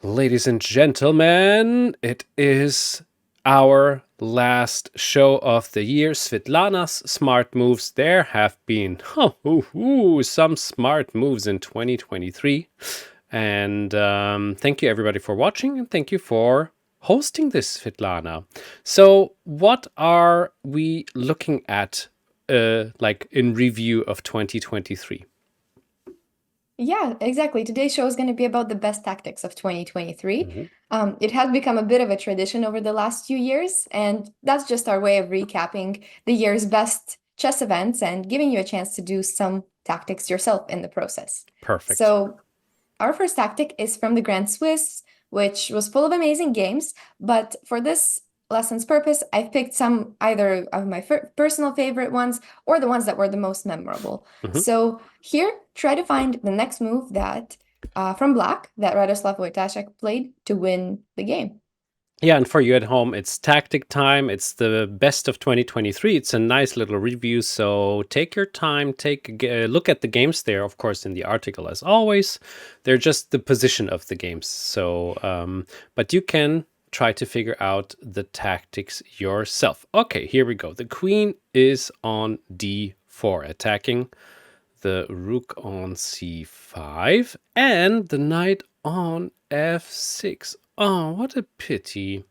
Ladies and gentlemen, it is our last show of the year, Svitlana's smart moves. There have been some smart moves in 2023. And thank you everybody for watching, and thank you for hosting this, Svitlana. So what are we looking at like in review of 2023? Yeah, exactly. Today's show is going to be about the best tactics of 2023. It has become a bit of a tradition over the last few years, and that's just our way of recapping the year's best chess events and giving you a chance to do some tactics yourself in the process. Perfect. So, our first tactic is from the Grand Swiss, which was full of amazing games, but for this lesson's purpose, I've picked some either of my personal favorite ones or the ones that were the most memorable. Mhm. So here, try to find the next move that from Black that Radoslav Wojtaszek played to win the game. Yeah, and for you at home, it's tactic time. It's the best of 2023. It's a nice little review. So take your time, take a look at the games there, of course, in the article as always. They're just the position of the games. So, but you can try to figure out the tactics yourself. Okay, here we go. The queen is on d4, attacking the rook on c5 and the knight on f6. Oh, what a pity.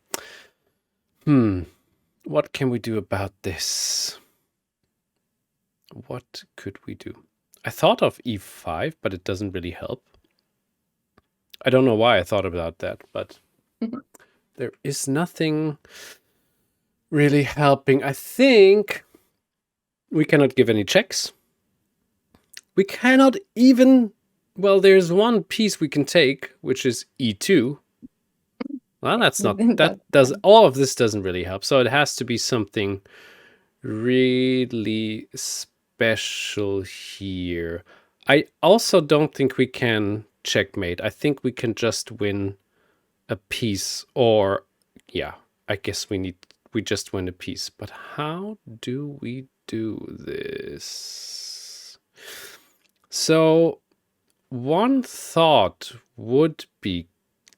What can we do about this? What could we do? I thought of e5, but it doesn't really help. I don't know why I thought about that, but there is nothing really helping. I think we cannot give any checks. We cannot even... Well, there's one piece we can take, which is e2. Well, that's not... All of this doesn't really help. So it has to be something really special here. I also don't think we can checkmate. I think we can just win a piece, or yeah, I guess we just win a piece. But how do we do this? So one thought would be,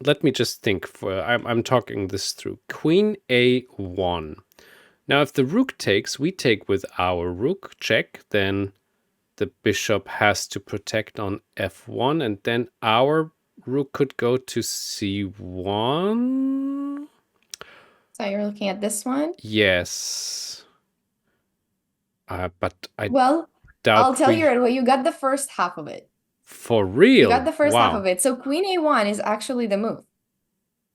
let me just think for, I'm talking this through. Queen a1. Now, if the rook takes, we take with our rook, check, then the bishop has to protect on f1, and then our rook could go to c1. So you're looking at this one? Yes. But I Well, doubt I'll tell you right away, you got the first half of it. For You got real? the first half Wow. of it. So Queen A1 is actually the move.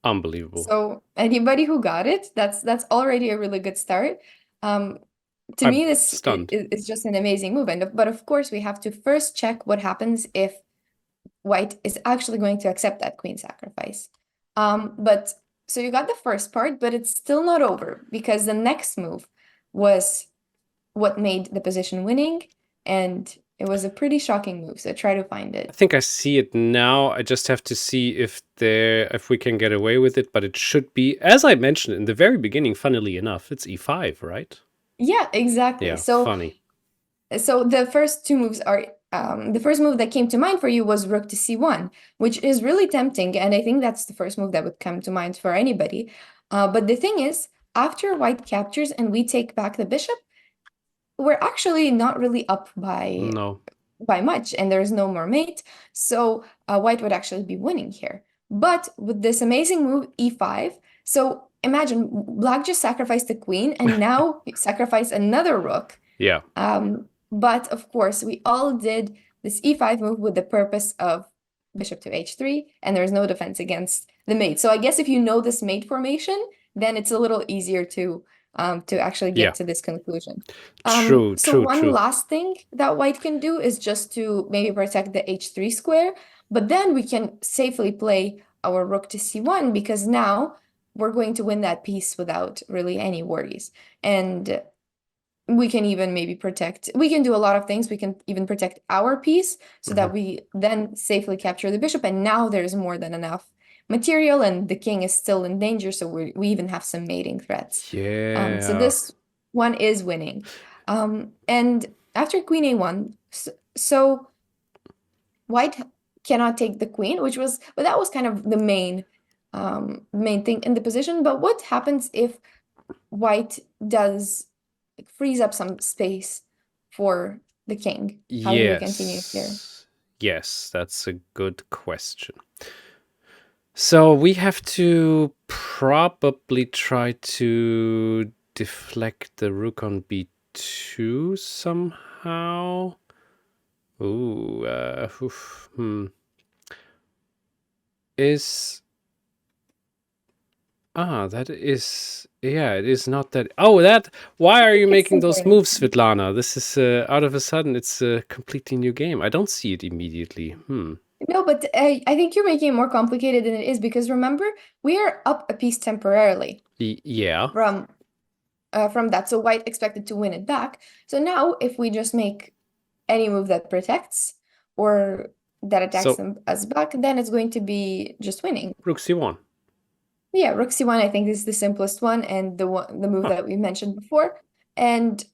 Unbelievable. So anybody who got it, that's already a really good start. To I'm me, this stunned. is just an amazing move. But of course, we have to first check what happens if White is actually going to accept that queen sacrifice. But so you got the first part, but it's still not over because the next move was what made the position winning, and it was a pretty shocking move. So try to find I it. think I see it now. I just have to see if we can get away with it, but it should be, as I mentioned in the very beginning, funnily enough, it's e5, right? Yeah, exactly. Yeah, So funny. the first two moves are the first move that came to mind for you was rook to c1, which is really tempting, and I think that's the first move that would come to mind for anybody. But the thing is, after white captures and we take back the bishop, we're actually not really up No. by much, and there's no more mate, so white would actually be winning here. But with this amazing move, e5, so imagine black just sacrificed the queen, and now sacrifice another rook. Yeah. But of course, we all did this e5 move with the purpose of bishop to h3, and there's no defense against the mate. So I guess if you know this mate formation, then it's a little easier to actually get to this conclusion. So one True. last thing that white can do is just to maybe protect the h3 square, but then we can safely play our rook to c1 because now we're going to win that piece without really any worries. And we can even maybe we can do a lot of things. We can even protect our piece so that we then safely capture the bishop. And now there's more than enough material and the king is still in danger. So we even have some mating threats. Yeah. So this one is winning. And after queen a1, so white cannot take the queen, but that was kind of the main thing in the position. But what happens if white does frees up some space for the king? How do we continue here? Yes, that's a good question. So we have to probably try to deflect the rook on b2 somehow. Ooh, Is that is, yeah, it is not that. Oh, why are you It's making those simple. moves, Svitlana? This is out of a sudden, it's a completely new game. I don't see it immediately. No, but I think you're making it more complicated than it is because remember, we are up a piece temporarily Yeah. from that. So white expected to win it back. So now if we just make any move that protects or that attacks us back, then it's going to be just winning. Rook c1. Yeah, rook c1 I think is the simplest one and the move that we mentioned before. And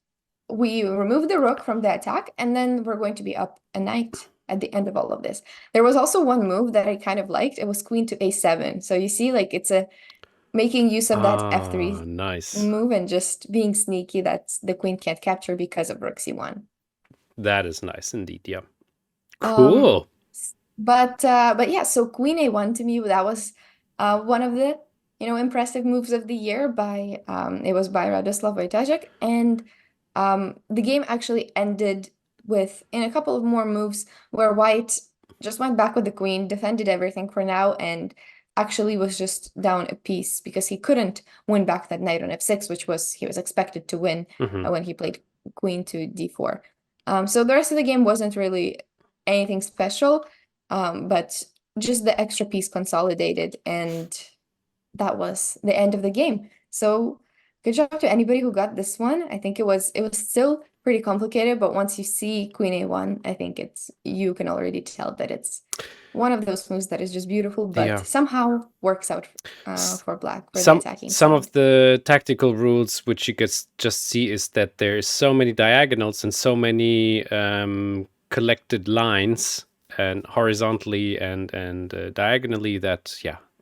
we remove the rook from the attack, and then we're going to be up a knight at the end of all of this. There was also one move that I kind of liked. It was queen to a7. So you see, like it's making use of that f3 nice. move and just being sneaky that the queen can't capture because of rook c1. That is nice indeed. Yeah. Cool. But yeah, so queen a1 to me, that was one of the impressive moves of the year by it was by Radoslav Vojtašek, and the game actually ended in a couple of more moves where white just went back with the queen, defended everything for now, and actually was just down a piece because he couldn't win back that knight on f6, which he was expected to win when he played queen to d4. So the rest of the game wasn't really anything special, but just the extra piece consolidated, and that was the end of the game. So good job to anybody who got this one. I think it was still pretty complicated, but once you see queen a1, I think you can already tell that it's one of those moves that is just beautiful, but somehow works out for black for the attacking some side. of the tactical rules which you could just see is that there's so many diagonals and so many collected lines and horizontally and diagonally that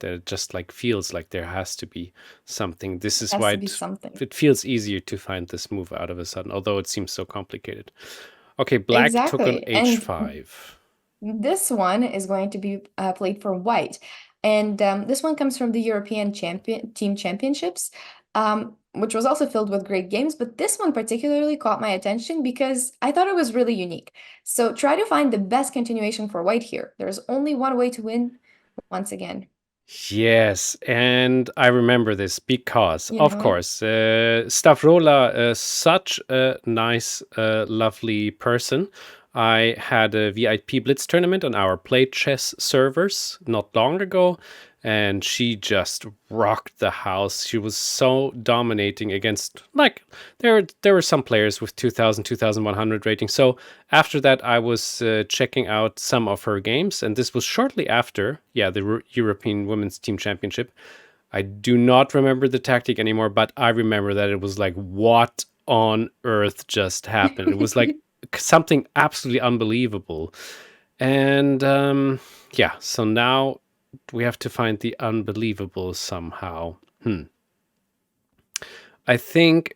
it just like feels like there has to be something. This is why it feels easier to find this move out of a sudden, although it seems so complicated. Okay, black took on h5. This one is going to be played for white, and this one comes from the European Team Championships, which was also filled with great games, but this one particularly caught my attention because I thought it was really unique. So try to find the best continuation for white here. There's only one way to win once again. Yes, and I remember this because, of course, Stavrola, such a nice, lovely person. I had a VIP Blitz tournament on our Play Chess servers not long ago, and she just rocked the house. She was so dominating against, like, there were some players with 2000, 2100 rating. So after that, I was checking out some of her games, and this was shortly after, the European Women's Team Championship. I do not remember the tactic anymore, but I remember that it was like, what on earth just happened? It was like something absolutely unbelievable. And so now we have to find the unbelievable somehow. I think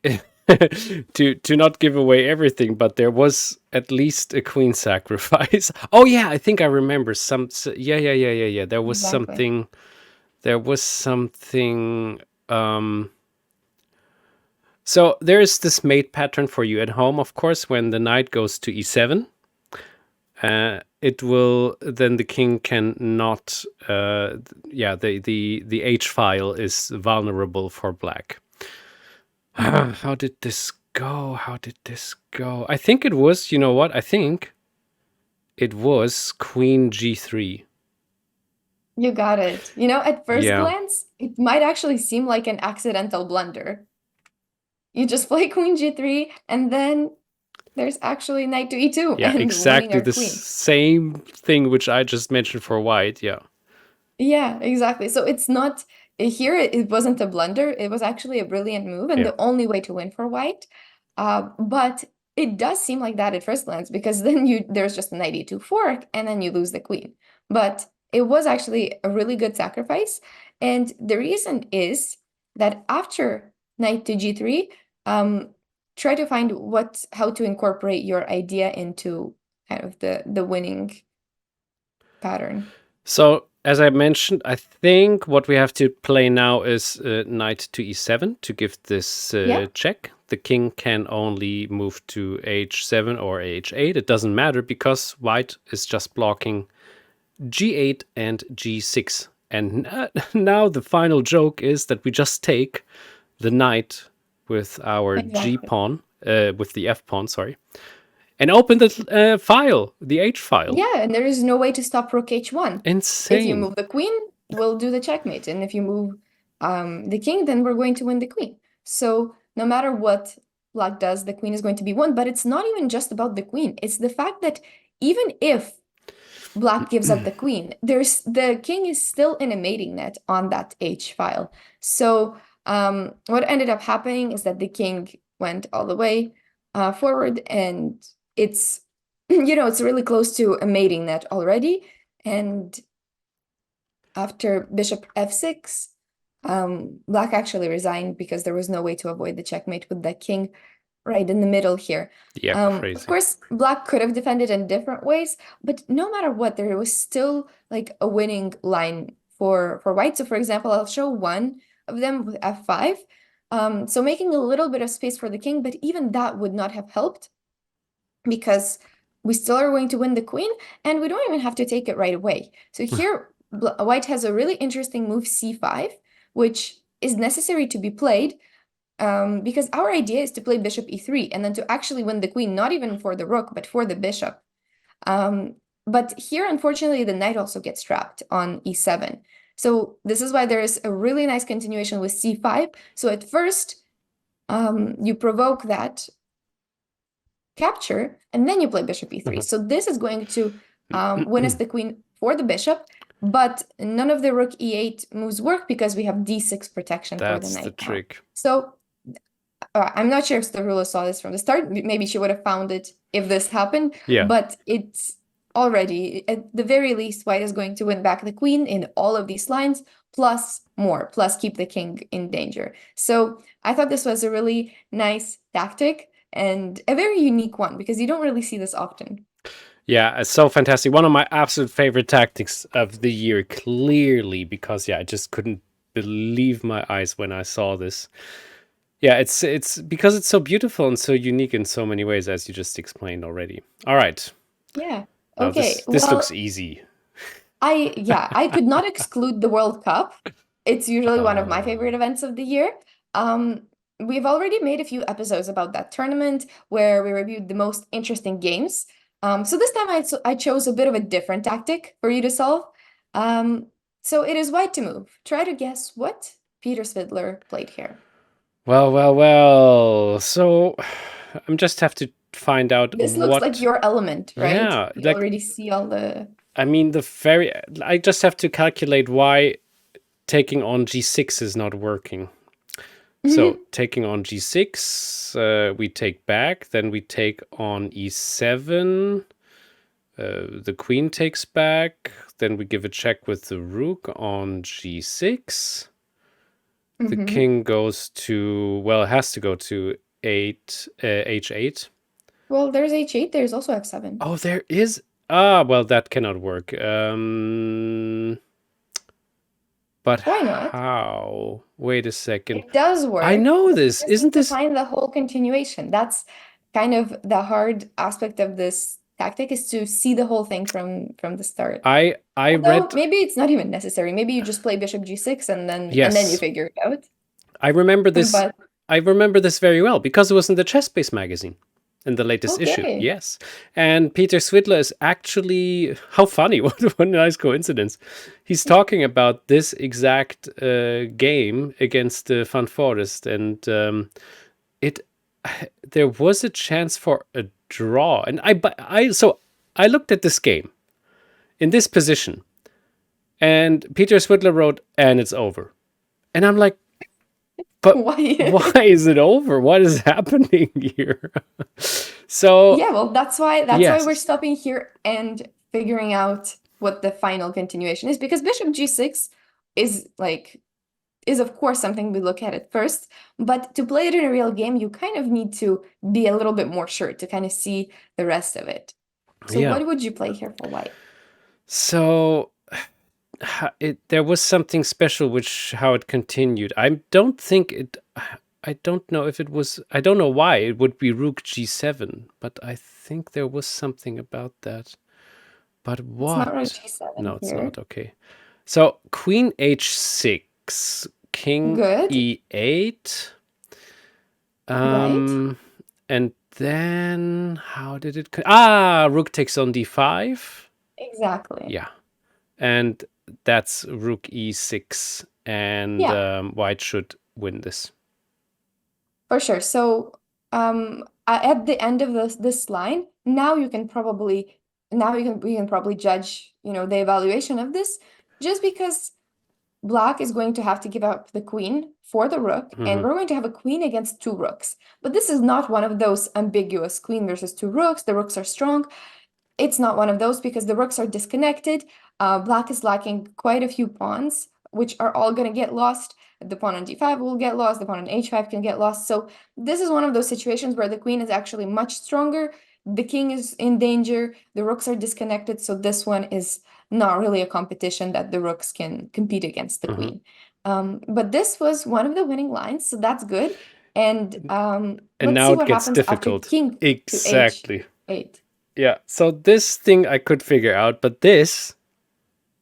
to not give away everything, but there was at least a queen sacrifice. Oh yeah, I think I remember some. Yeah. There was something. There was something. So there is this mate pattern for you at home, of course, when the knight goes to e7. It will, then the king cannot, the H file is vulnerable for black. How did this go? I think it was, you know what? I think it was queen g3. You got it. At first glance, it might actually seem like an accidental blunder. You just play queen g3, and then there's actually knight to e2. Yeah, and exactly the same thing which I just mentioned for white. Yeah, exactly. So it's not here. It wasn't a blunder. It was actually a brilliant move and the only way to win for white. But it does seem like that at first glance, because then there's just a knight e2 fork, and then you lose the queen. But it was actually a really good sacrifice. And the reason is that after knight to g3, try to find how to incorporate your idea into kind of the winning pattern. So, as I mentioned, I think what we have to play now is knight to e7 to give this Yeah. check. The king can only move to h7 or h8. It doesn't matter because white is just blocking g8 and g6. And now the final joke is that we just take the knight with our g Exactly. pawn, with the f pawn, sorry, and open the file, the h file. Yeah, and there is no way to stop rook h1. If you Insane. move the queen, we'll do the checkmate. And if you move the king, then we're going to win the queen. So no matter what black does, the queen is going to be won. But it's not even just about the queen. It's the fact that even if black gives up the queen, the king is still in a mating net on that h file. So what ended up happening is that the king went all the way forward, and it's it's really close to a mating net already. And after bishop f6, black actually resigned because there was no way to avoid the checkmate with the king right in the middle here. Yeah, Of crazy. course, black could have defended in different ways, but no matter what, there was still like a winning line for white. So for example, I'll show one of them with f5. So making a little bit of space for the king, but even that would not have helped, because we still are going to win the queen, and we don't even have to take it right away. So here, white has a really interesting move, c5, which is necessary to be played, because our idea is to play bishop e3 and then to actually win the queen, not even for the rook, but for the bishop. But here, unfortunately, the knight also gets trapped on e7. So this is why there is a really nice continuation with c5. So at first, you provoke that capture, and then you play bishop e3. So this is going to win us the queen for the bishop, but none of the rook e8 moves work because we have d6 protection for the That's the knight now. trick. So I'm not sure if Starula saw this from the start. Maybe she would have found it if this happened. Yeah. But it's already, at the very least, white is going to win back the queen in all of these lines, plus more, plus keep the king in danger. So I thought this was a really nice tactic and a very unique one, because you don't really see this often. Yeah, it's so fantastic. One of my absolute favorite tactics of the year, clearly, because I just couldn't believe my eyes when I saw this. Yeah, it's because it's so beautiful and so unique in so many ways, as you just explained already. All right. Yeah. Now Okay. this Well, looks easy. I could not exclude the World Cup. It's usually one of my favorite events of the year. We've already made a few episodes about that tournament where we reviewed the most interesting games. So this time I chose a bit of a different tactic for you to solve. So it is white to move. Try to guess what Peter Svidler played here. Well. So I'm just have to find out This looks like your element, right? Yeah, You like, already see all the... I mean, I just have to calculate why taking on g6 is not working. So taking on g6, we take back, then we take on e7, the queen takes back, then we give a check with the rook on g6. The king goes to, well, it has to go to h8. Well, there's h8, there's also f7. Oh, there is. Well, that cannot work. But Why not? how? Wait a second. It does work. I know But you this. just need Isn't to this? find the whole continuation. That's kind of the hard aspect of this tactic, is to see the whole thing from the start. I Although read. maybe it's not even necessary. Maybe you just play bishop g6 and then you Yes, figure it out. I remember this. But I remember this very well because it was in the ChessBase magazine. In the latest issue, okay. yes. And Peter Svidler is actually, how funny, what a nice coincidence. He's talking about this exact game against Van Forest, and there was a chance for a draw. And I looked at this game in this position, and Peter Svidler wrote, and it's over. And I'm like, but Why? why is it over? What is happening here? So Yeah, well, that's why we're yes, stopping here and figuring out what the final continuation is, because bishop g6 is like is of course something we look at first, but to play it in a real game, you kind of need to be a little bit more sure to kind of see the rest of it. So yeah. what would you play here for white? So there was something special which how it continued. I don't think it. I don't know if it was. I don't know why it would be Rook G7, but I think there was something about that. But It's not rook what? No, g7 it's here. not. Okay. So Queen H6, King Good, E8. right? And then how did it? Rook takes on D5. Exactly. Yeah, and that's Rook E6, and Yeah, White should win this. for sure. So at the end of this line, now you can probably now you can we can probably judge, the evaluation of this, just because Black is going to have to give up the queen for the rook, and Hmm. we're going to have a queen against two rooks. But this is not one of those ambiguous queen versus two rooks. The rooks are strong. It's not one of those because the rooks are disconnected. Black is lacking quite a few pawns, which are all going to get lost. The pawn on d5 will get lost. The pawn on h5 can get lost. So this is one of those situations where the queen is actually much stronger. The king is in danger. The rooks are disconnected. So this one is not really a competition that the rooks can compete against the Hmm. queen. But this was one of the winning lines, so that's good. And And let's now see it what gets happens after difficult. king to Exactly. h8. Yeah. So this thing I could figure out, but this,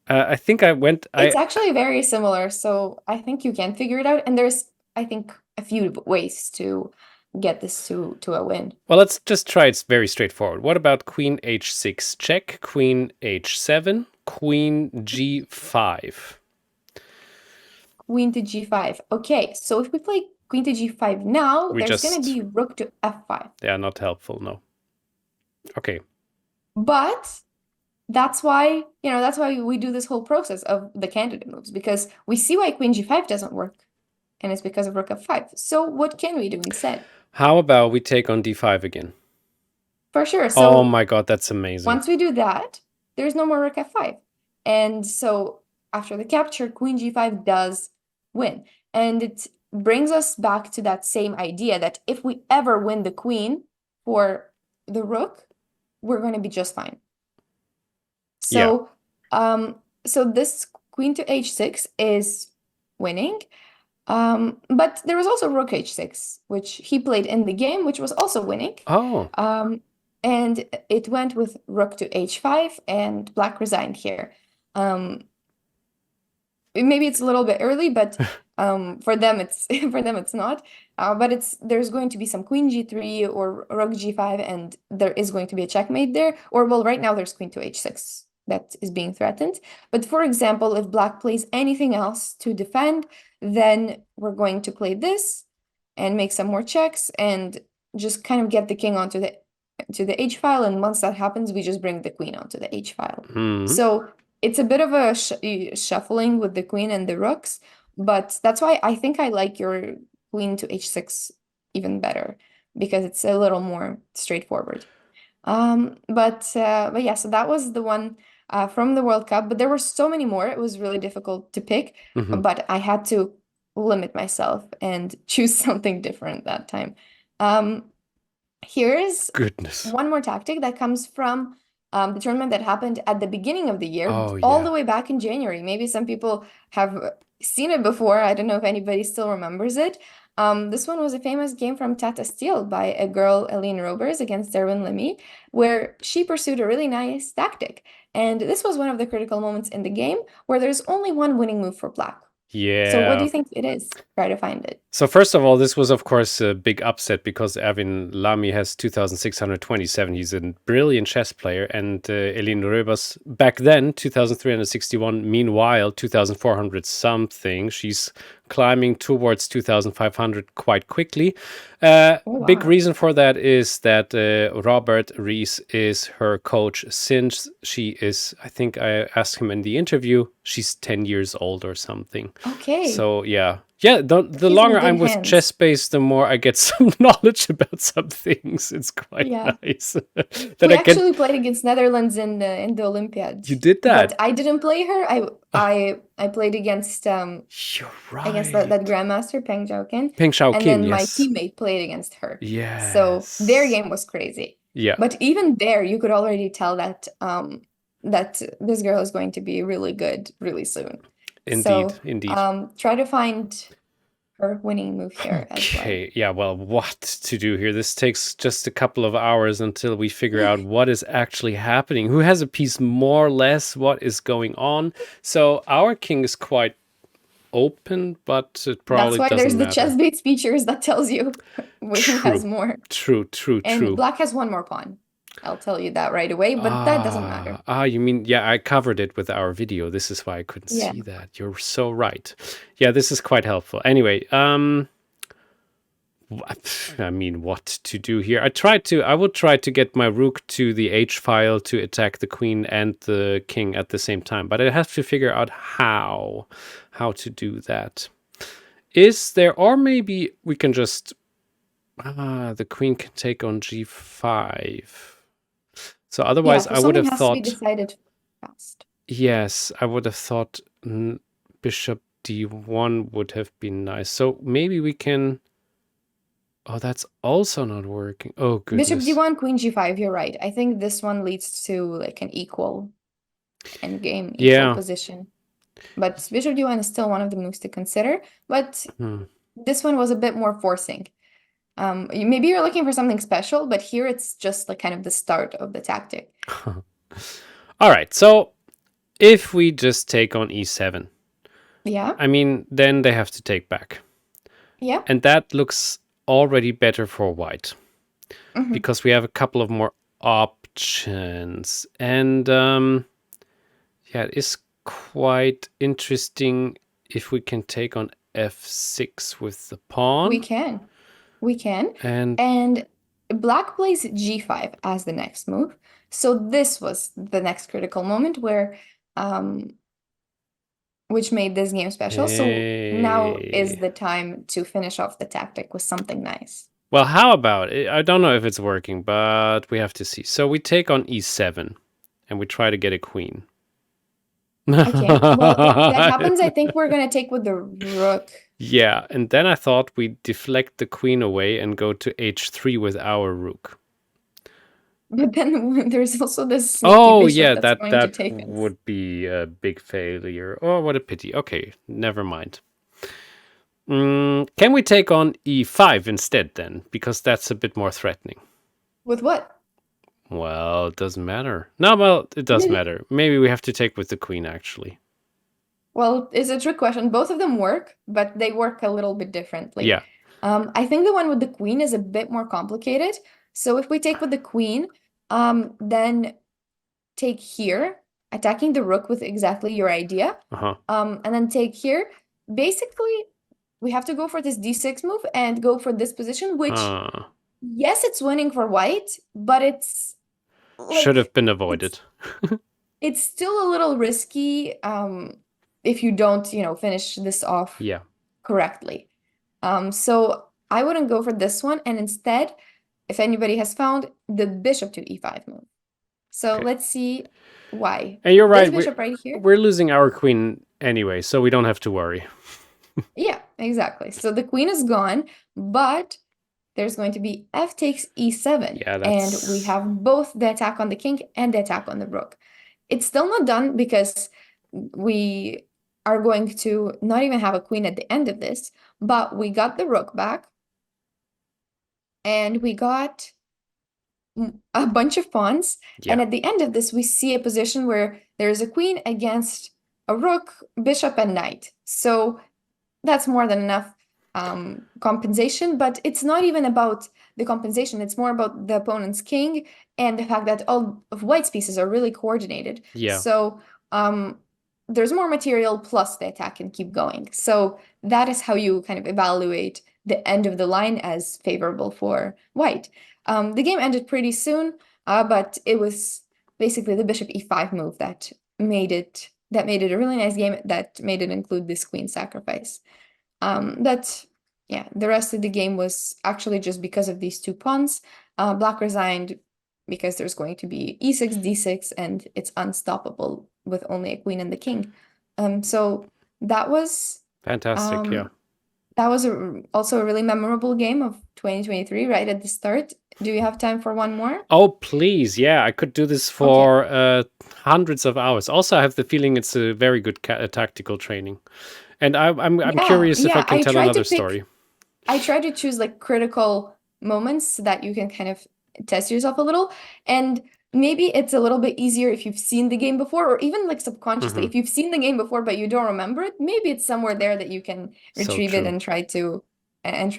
I think I went. It's actually very similar, so I think you can figure it out. And there's, I think, a few ways to get this to a win. Well, let's just try. It's very straightforward. What about Queen H6 check, Queen H7, Queen G5? Queen to g5. Okay, so if we play queen to g5 now, We there's going to just be rook to f5. They are not helpful. No. Okay. But that's why we do this whole process of the candidate moves, because we see why queen g5 doesn't work, and it's because of rook f5. So what can we do instead? How about we take on D5 again? For sure. Oh So my god, that's amazing. once we do that, there's no more rook f5. And so after the capture, queen g5 does win. And it brings us back to that same idea that if we ever win the queen for the rook, we're going to be just fine. Yeah. So, so this queen to h6 is winning. But there was also rook h6, which he played in the game, which was also winning. Oh. And it went with rook to h5, and black resigned here. Maybe it's a little bit early, but for them it's for them it's not. But there's going to be some queen g3 or rook g5, and there is going to be a checkmate there. Or well, right now there's queen to h6 that is being threatened. But for example, if black plays anything else to defend, then we're going to play this and make some more checks and just kind of get the king onto the h file. And once that happens, we just bring the queen onto the h file. Hmm. So it's a bit of a shuffling with the queen and the rooks, but that's why I think I like your queen to h6 even better, because it's a little more straightforward. But yeah, so that was the one from the World Cup, but there were so many more. It was really difficult to pick, Hmm. but I had to limit myself and choose something different that time. Here's Goodness. one more tactic that comes from the tournament that happened at the beginning of the year, Oh all the yeah. way back in January. Maybe some people have seen it before. I don't know if anybody still remembers it. This one was a famous game from Tata Steel by a girl, Aline Robers, against Erwin Lemy, where she pursued a really nice tactic. And this was one of the critical moments in the game where there's only one winning move for black. So what do Yeah. you think it is? Try to find it. So first of all, this was of course a big upset because Erwin Lamy has 2,627. He's a brilliant chess player, and Elin Röbers back then 2,361. Meanwhile, 2,400 something. She's climbing towards 2,500 quite quickly. Oh, Big wow. reason for that is that Robert Rees is her coach since she is. I think I asked him in the interview. She's 10 years old or something. Okay. So yeah, Yeah, the He's longer in I'm good with hands. ChessBase, the more I get some knowledge about some things. It's quite Yeah. nice that We I can. actually played against Netherlands in the You Olympiads, did but that. I didn't play her. Ah, I played you're against that right. grandmaster Peng Zhaoqin, Peng and Shaoqin, then my yes. teammate played against her. So their Yes. game was crazy. Yeah, But even there, you could already tell that that this girl is going to be really good really soon. indeed, So indeed. try to find her winning move here as well. Okay, yeah, well, what to do here? This takes just a couple of hours until we figure out what is actually happening. Who has a piece more or less? What is going on? So our king is quite open, but it That's probably why there's doesn't the matter. chess-based features that tells you who has True, more. true, true, And true. black has one more pawn. I'll tell you that right away, but that doesn't matter. You mean, yeah, I covered it with our video. This is why I couldn't Yeah. see that. You're so right. Yeah, this is quite helpful. Anyway, I mean, what to do here? I will try to get my rook to the H file to attack the queen and the king at the same time, but I have to figure out how to do that. Is there, or maybe we can just, the queen can take on G5. So Yeah, otherwise so I would something have has to be thought, decided fast. yes, I would have thought bishop D1 would have been nice. So maybe we can, oh, that's also not working. Oh, Bishop goodness. D1, Queen G5, you're right. I think this one leads to like an equal endgame, equal Yeah. position. But Bishop D1 is still one of the moves to consider, but Hmm. this one was a bit more forcing. Maybe you're looking for something special, but here it's just like kind of the start of the tactic. All right. So if we just take on E7, Yeah, I mean, then they have to take back. yeah. And that looks already better for white Mhm. because we have a couple of more options. And yeah, it is quite interesting if we can take on F6 with the We pawn. can. We can. And And black plays G5 as the next move. So this was the next critical moment where which made this game special. So now is hey. the time to finish off the tactic with something nice. Well, how about it? I don't know if it's working, but we have to see. So we take on E7 and we try to get a queen. Okay, well, if that happens, I think we're gonna take with the rook. Yeah, and then I thought we'd deflect the queen away and go to H3 with our rook. But then there's also this sneaky Oh, bishop yeah, that's going to that take us. would be a big failure. Oh, what a pity. Okay, never mind. Can we take on E5 instead then? Because that's a bit more threatening. With what? Well, it doesn't matter. No, well, it does matter. Maybe we have to take with the queen, actually. Well, it's a trick question. Both of them work, but they work a little bit differently. Yeah. I think the one with the queen is a bit more complicated. So if we take with the queen, then take here, attacking the rook with exactly your idea. Uh-huh. And then take here. Basically, we have to go for this d6 move and go for this position, which, yes, it's winning for white, but it's Should have like been avoided. it's still a little risky if you don't, finish this off Yeah. correctly. So I wouldn't go for this one, and instead, if anybody has found the bishop to e5 move. So Okay. let's see why. And you're right. This bishop right here. We're losing our queen anyway, so we don't have to worry. Yeah, exactly. So the queen is gone, but there's going to be f takes e7, Yeah, and we that's... have both the attack on the king and the attack on the rook. It's still not done because we are going to not even have a queen at the end of this, but we got the rook back, and we got a bunch of pawns. Yeah. And at the end of this, we see a position where there's a queen against a rook, bishop, and knight. So that's more than enough compensation, but it's not even about the compensation. It's more about the opponent's king and the fact that all of white's pieces are really coordinated. Yeah. So there's more material plus the attack can keep going. So that is how you kind of evaluate the end of the line as favorable for white. The game ended pretty soon, but it was basically the bishop e5 move that made it a really nice game that made it include this queen sacrifice. But yeah, the rest of the game was actually just because of these two pawns. Black resigned because there's going to be e6, d6, and it's unstoppable with only a queen and the king. So that was Fantastic, yeah. um, also a really memorable game of 2023, right at the start. Do you have time for one more? Oh, please. Yeah, I could do this Okay. for hundreds of hours. Also, I have the feeling it's a very good tactical training. And I'm Yeah, curious if I yeah. can tell another story. I try to choose like critical moments so that you can kind of test yourself a little. And maybe it's a little bit easier if you've seen the game before, or even like subconsciously. Hmm. If you've seen the game before but you don't remember it, maybe it's somewhere there that you can So retrieve it true. and try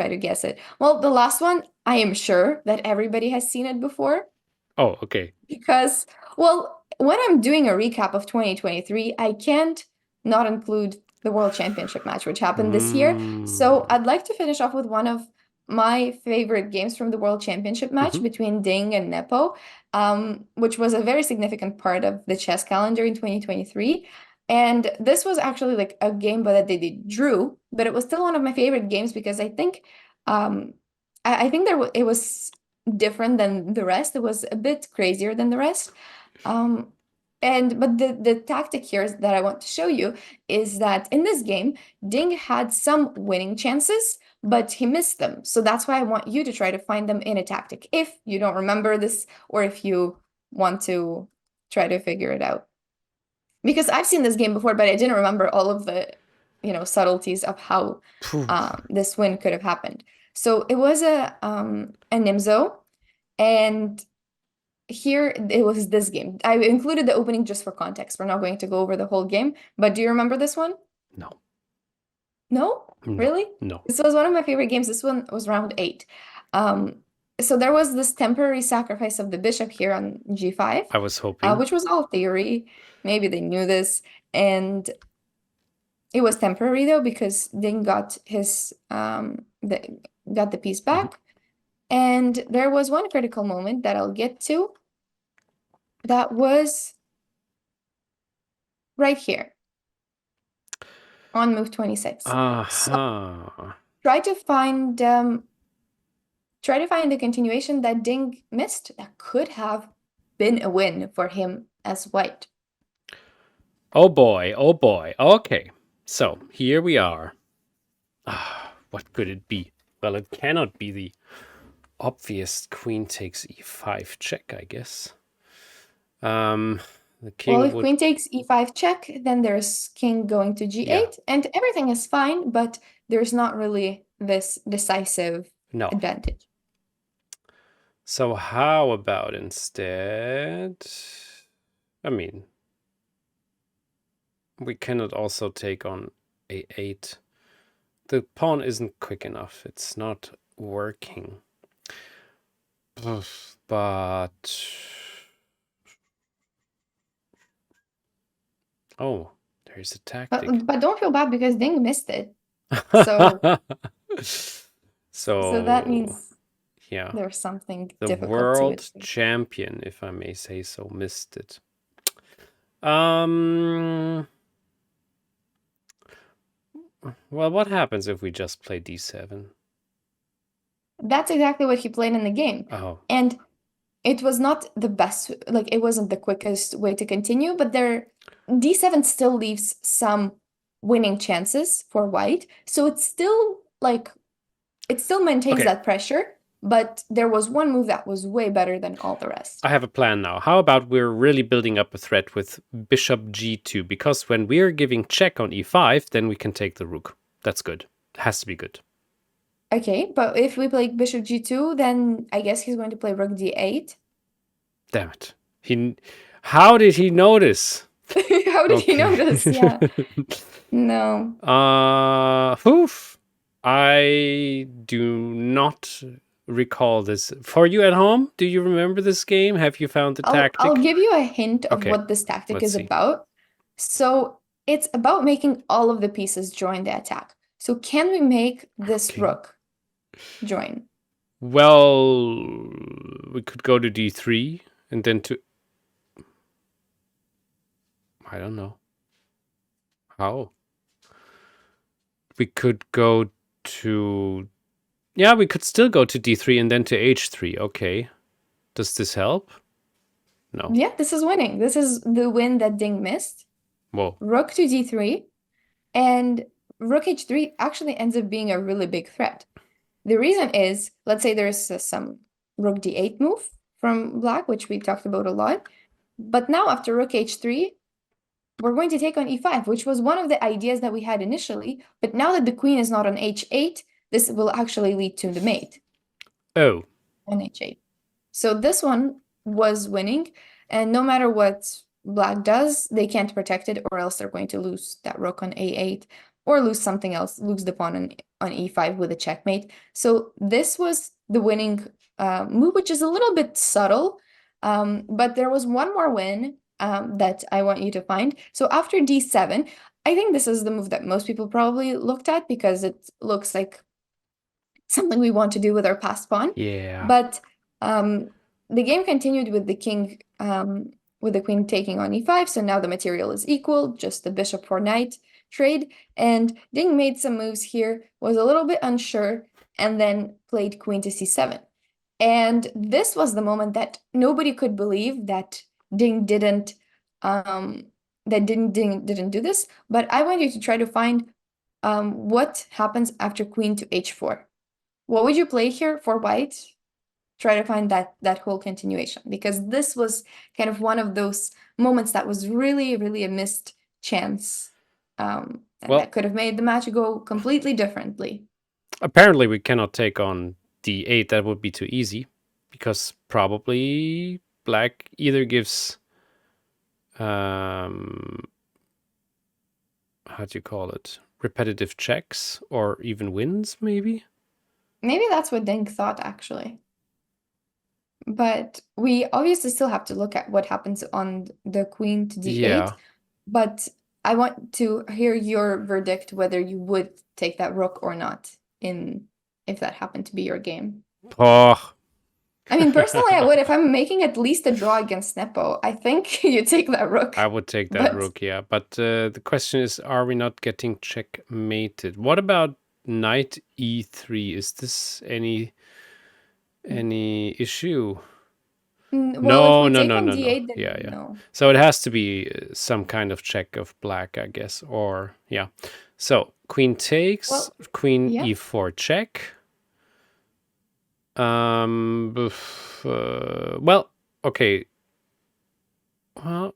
to guess it. Well, the last one, I am sure that everybody has seen it before. Oh, okay. Because, well, when I'm doing a recap of 2023, I can't not include the World Championship match, which happened this year. So Mm. I'd like to finish off with one of my favorite games from the World Championship match Hmm. between Ding and Nepo, which was a very significant part of the chess calendar in 2023. And this was actually like a game that they drew, but it was still one of my favorite games because um, I think it was different than the rest. It was a bit crazier than the rest. Um, but the tactic here that I want to show you is that in this game, Ding had some winning chances, but he missed them. So that's why I want you to try to find them in a tactic if you don't remember this or if you want to try to figure it out. Because I've seen this game before, but I didn't remember all of the, subtleties of how Phew. this win could have happened. So it was a Nimzo, and here it was this game. I included the opening just for context. We're not going to go over the whole game, but do you remember this one? No, No? no, Really? no. This was one of my favorite games. This one was round 8. Um, so there was this temporary sacrifice of the bishop here on g5, I was hoping. which was all theory. Maybe they knew this, and it was temporary though because Ding got got the piece Mhm. back. And there was one critical moment that I'll get to that was right here on move 26. So Aha. try to find the continuation that Ding missed that could have been a win for him as white. Oh boy, oh boy. Okay, so here we are. What could it be? Well, it cannot be the obvious queen takes e5 check, I guess. The Well, king if would queen takes e5 check, then there's king going to yeah. g8, and everything is fine, but there's not really this decisive No. advantage. So how about instead? I mean, we cannot also take on a8. The pawn isn't quick enough. It's not working. But oh, there's a tactic. But don't feel bad because Ding missed it. So so that So means yeah, there's something the difficult to it. world champion, if I may say so, missed it. Well, what happens if we just play d7? That's exactly what he played in the game. Oh, And it was not the best, like it wasn't the quickest way to continue, but d7 still leaves some winning chances for white. So it's still like it still maintains okay. that pressure, but there was one move that was way better than all the rest. I have a plan now. How about we're really building up a threat with bishop g2? Because when we're giving check on e5, then we can take the rook. That's good. It has to be good. Okay, but if we play bishop g2, then I guess he's going to play rook d8. Damn it. How did he notice? How did he Okay. notice? Yeah. No. Oof. I do not recall this. For you at home, do you remember this game? Have you found the I'll tactic? give you a hint of Okay, what this tactic let's is see. about. So it's about making all of the pieces join the attack. So can we make this Okay. rook join? Well, we could go to d3 and then to... I don't know. How? we could go to... Yeah, we could still go to d3 and then to h3. Okay. Does this help? No. Yeah, this is winning. This is the win that Ding missed. Whoa. Rook to d3, and rook h3 actually ends up being a really big threat. The reason is, let's say there's some rook d8 move from black, which we talked about a lot. But now after rook h3, we're going to take on e5, which was one of the ideas that we had initially. But now that the queen is not on h8, this will actually lead to the mate. Oh. On h8. So this one was winning, and no matter what black does, they can't protect it, or else they're going to lose that rook on a8, or lose something else, lose the pawn on e5 with a checkmate. So this was the winning move, which is a little bit subtle, but there was one more win that I want you to find. So after d7, I think this is the move that most people probably looked at because it looks like something we want to do with our passed pawn. Yeah. But the game continued with the king, with the queen taking on e5. So now the material is equal, just the bishop for knight trade. And Ding made some moves here, was a little bit unsure, and then played queen to c7. And this was the moment that nobody could believe that Ding didn't didn't do this. But I want you to try to find what happens after queen to h4. What would you play here for white? Try to find that whole continuation, because this was kind of one of those moments that was really, really a missed chance, and Well, that could have made the match go completely differently. apparently we cannot take on d8. That would be too easy, because probably black either gives how do you call it, repetitive checks, or even wins, maybe. Maybe that's what Deng thought, actually. But we obviously still have to look at what happens on the queen to d8. Yeah. But I want to hear your verdict whether you would take that rook or not if that happened to be your game. Oh. I mean, personally, I would. If I'm making at least a draw against Nepo, I think you take that rook. I would take that rook, yeah. But the question is, are we not getting checkmated? What about knight e3? Is this any issue? Well, if we No, take no, on no, no. d8, then Yeah. no. So it has to be some kind of check of black, I guess. Or, yeah. So queen takes, Well, queen yeah. e4 check. Well, okay. Well,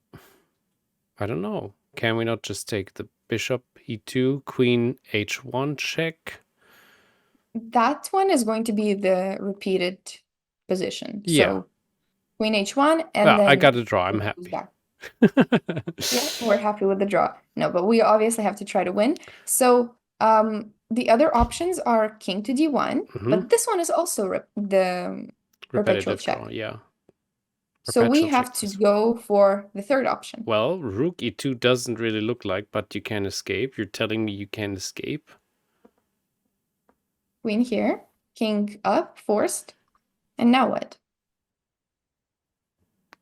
I don't know. Can we not just take the bishop e2, queen h1 check? That one is going to be the repeated position. Yeah. So queen h1, and Well, then I got a draw. I'm happy. back. Yeah, we're happy with the draw. No, but we obviously have to try to win. So the other options are king to d1, but this one is also the perpetual Repetitive check. draw, yeah. So we Perpetual have check to this go for the third option. Well, rook e2 doesn't really look like, but you can escape. You're telling me you can escape? Queen here, king up, forced. And now what?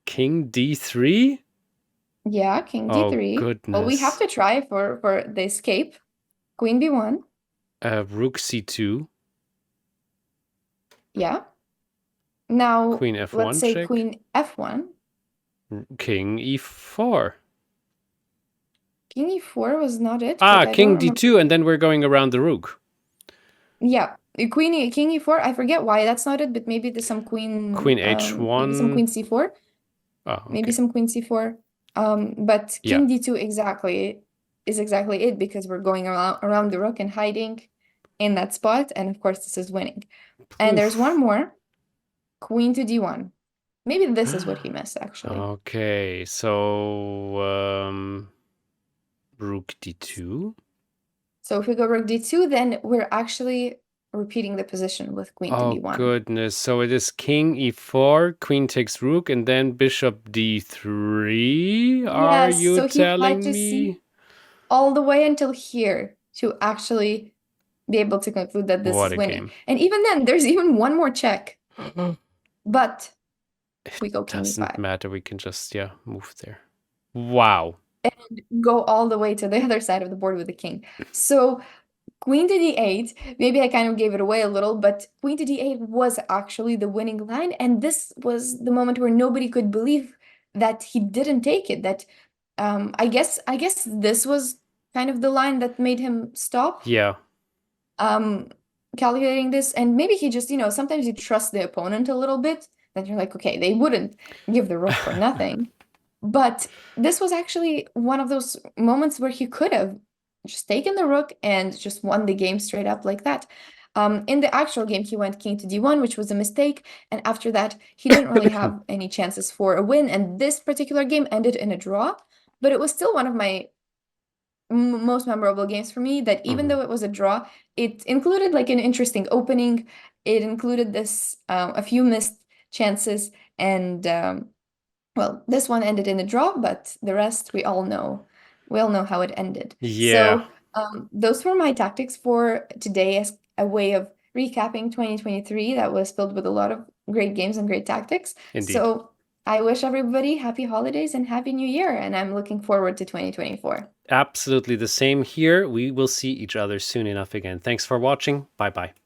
King d3? Yeah, king Oh, d3. goodness. Well, we have to try for the escape. Queen b1. Rook c2. Yeah. Now, Queen f1 let's say check. queen f1. King e4. King e4 was not it. Ah, king d2, and then we're going around the rook. Yeah, king e4. I forget why that's not it, but maybe there's some queen. Queen h1. Maybe some queen c4. Oh, okay. Maybe some queen c4. But king d2 exactly is exactly it, because we're going around the rook and hiding in that spot, and of course this is winning. And there's one more. Queen to d1. Maybe this is what he missed, actually. Okay, so rook d2. So if we go rook d2, then we're actually repeating the position with queen to d1. Oh, goodness. So it is king e4, queen takes rook, and then bishop d3? Are you so telling he had to me? see all the way until here to actually be able to conclude that this is winning. And even then, there's even one more check. But we go king e5. Doesn't matter. We can just, move there. Wow. And go all the way to the other side of the board with the king. So Queen to d8, maybe I kind of gave it away a little, but queen to d8 was actually the winning line, and this was the moment where nobody could believe that he didn't take it. That I guess this was kind of the line that made him stop Yeah. um calculating this, and maybe he just, sometimes you trust the opponent a little bit, that you're like, okay, they wouldn't give the rook for nothing. But this was actually one of those moments where he could have just taken the rook and just won the game straight up like that. In the actual game, he went king to d1, which was a mistake. And after that, he didn't really have any chances for a win. And this particular game ended in a draw. But it was still one of my most memorable games for me, that even though it was a draw, it included like an interesting opening. It included this a few missed chances, and well, this one ended in a draw, but the rest we all know. We all know how it ended. Yeah, So those were my tactics for today as a way of recapping 2023 that was filled with a lot of great games and great tactics. indeed. So I wish everybody happy holidays and happy new year, and I'm looking forward to 2024. Absolutely the same here. We will see each other soon enough again. Thanks for watching. Bye bye.